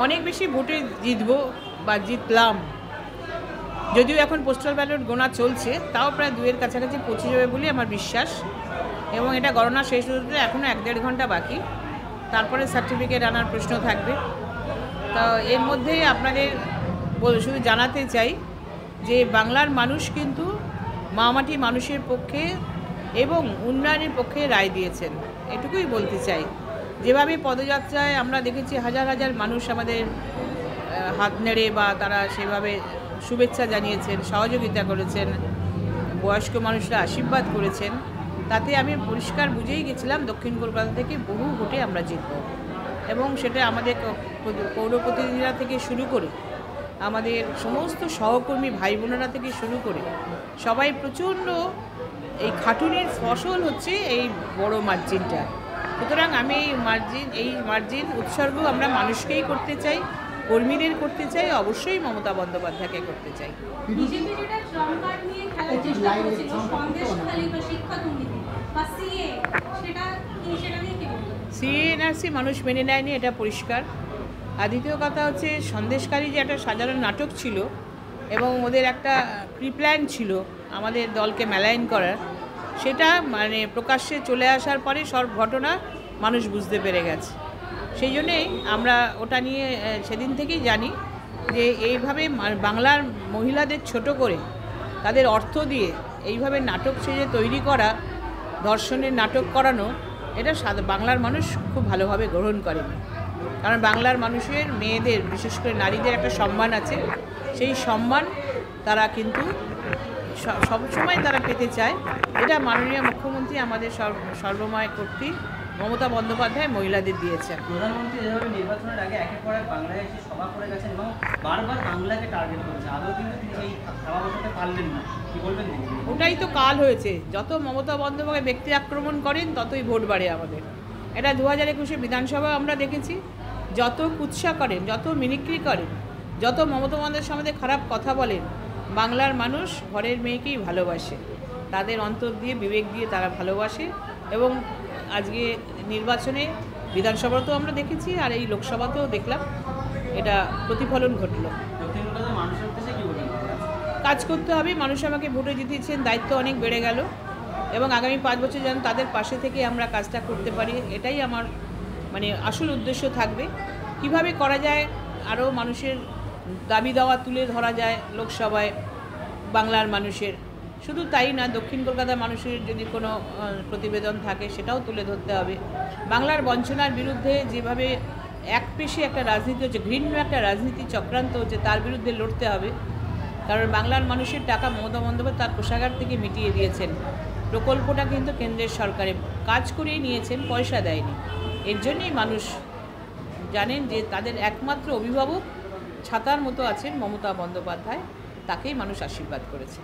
অনেক বেশি ভোটে জিতবো বা জিতলাম, যদিও এখন পোস্টাল ব্যালট গোনা চলছে, তাও প্রায় 2-এর কাছাকাছি পৌঁছে যাবে বলে আমার বিশ্বাস। এবং এটা গণনা শেষ হতে এখনও 1-1.5 ঘন্টা বাকি, তারপরে সার্টিফিকেট আনার প্রশ্ন থাকবে। তা এর মধ্যেই আপনাদের শুধু জানাতে চাই যে বাংলার মানুষ কিন্তু মামাটি মানুষের পক্ষে এবং উন্নয়নের পক্ষে রায় দিয়েছেন, এটুকুই বলতে চাই। যেভাবে পদযাত্রায় আমরা দেখেছি হাজার হাজার মানুষ আমাদের হাত নেড়ে বা তারা সেভাবে শুভেচ্ছা জানিয়েছেন, সহযোগিতা করেছেন, বয়স্ক মানুষরা আশীর্বাদ করেছেন, তাতে আমি পরিষ্কার বুঝেই গেছিলাম দক্ষিণ কলকাতা থেকে বহু ভোটে আমরা জিতব। এবং সেটা আমাদের পৌর প্রতিনিধিরা থেকে শুরু করে আমাদের সমস্ত সহকর্মী ভাই বোনেরা থেকে শুরু করে সবাই প্রচণ্ড এই খাটুনির ফসল হচ্ছে এই বড় মার্জিনটা। সুতরাং আমি এই মার্জিন উৎসর্গ আমরা মানুষকেই করতে চাই, কর্মীদের করতে চাই, অবশ্যই মমতা বন্দ্যোপাধ্যায়কে করতে চাই। সিএনআরসি মানুষ মেনে নেয়নি, এটা পরিষ্কার। আর দ্বিতীয় কথা হচ্ছে সন্দেশকারী যে একটা সাধারণ নাটক ছিল এবং ওদের একটা প্রিপ্ল্যান ছিল আমাদের দলকে মেলাইন করার, সেটা মানে প্রকাশ্যে চলে আসার পরে সব ঘটনা মানুষ বুঝতে পেরে গেছে। সেই জন্যেই আমরা ওটা নিয়ে সেদিন থেকেই জানি যে এইভাবে বাংলার মহিলাদের ছোট করে তাদের অর্থ দিয়ে এইভাবে নাটক সেজে তৈরি করা, ধর্ষণের নাটক করানো, এটা বাংলার মানুষ খুব ভালোভাবে গ্রহণ করেনি। কারণ বাংলার মানুষের মেয়েদের, বিশেষ করে নারীদের একটা সম্মান আছে, সেই সম্মান তারা কিন্তু সবসময় তারা পেতে চায়। এটা মাননীয় মুখ্যমন্ত্রী আমাদের সর্বময় কর্তৃ মমতা বন্দ্যোপাধ্যায় মহিলাদের দিয়েছেন। প্রধানমন্ত্রী এভাবে নির্বাচনের আগে একের পর এক বাংলায় এসে সভা করে গেছেন এবং বারবার বাংলাকে টার্গেট করেছেন, আদৌ কিন্তু তিনি এই সভা বসাতে পারলেন না, কি বলবেন? ওটাই তো কাল হয়েছে, যত মমতা বন্দ্যোপাধ্যায় ব্যক্তি আক্রমণ করেন ততই ভোট বাড়ে আমাদের। এটা 2021 বিধানসভা আমরা দেখেছি, যত কুৎসা করেন, যত মিমিক্রি করেন, যত মমতা বন্দ্যোপাধ্যায়ের সম্বন্ধে খারাপ কথা বলেন, বাংলার মানুষ ঘরের মেয়েকেই ভালোবাসে, তাদের অন্তর দিয়ে বিবেক দিয়ে তারা ভালোবাসে। এবং আজকে নির্বাচনে বিধানসভাতেও আমরা দেখেছি, আর এই লোকসভাতেও দেখলাম এটা প্রতিফলন ঘটল। কাজ করতে হবে, মানুষ আমাকে ভোটে জিতিয়েছেন, দায়িত্ব অনেক বেড়ে গেল এবং আগামী 5 বছর যেন তাদের পাশে থেকে আমরা কাজটা করতে পারি, এটাই আমার আসল উদ্দেশ্য থাকবে। কিভাবে করা যায়, আরও মানুষের দাবি দাওয়া তুলে ধরা যায় লোকসভায় বাংলার মানুষের, শুধু তাই না, দক্ষিণ কলকাতার মানুষের যদি কোনো প্রতিবেদন থাকে সেটাও তুলে ধরতে হবে। বাংলার বঞ্চনার বিরুদ্ধে যেভাবে একপেশে একটা রাজনীতি হচ্ছে, ঘৃণ্য একটা রাজনীতি চক্রান্ত হচ্ছে, তার বিরুদ্ধে লড়তে হবে। কারণ বাংলার মানুষের টাকা মমতা বন্দ্যোপাধ্যায় তার কোষাগার থেকে মিটিয়ে দিয়েছেন, প্রকল্পটা কিন্তু কেন্দ্রের সরকারে কাজ করেই নিয়েছেন, পয়সা দেয়নি। এর জন্যই মানুষ জানেন যে তাদের একমাত্র অভিভাবক ছাতার মতো আছেন মমতা বন্দ্যোপাধ্যায়, তাকেই মানুষ আশীর্বাদ করেছে।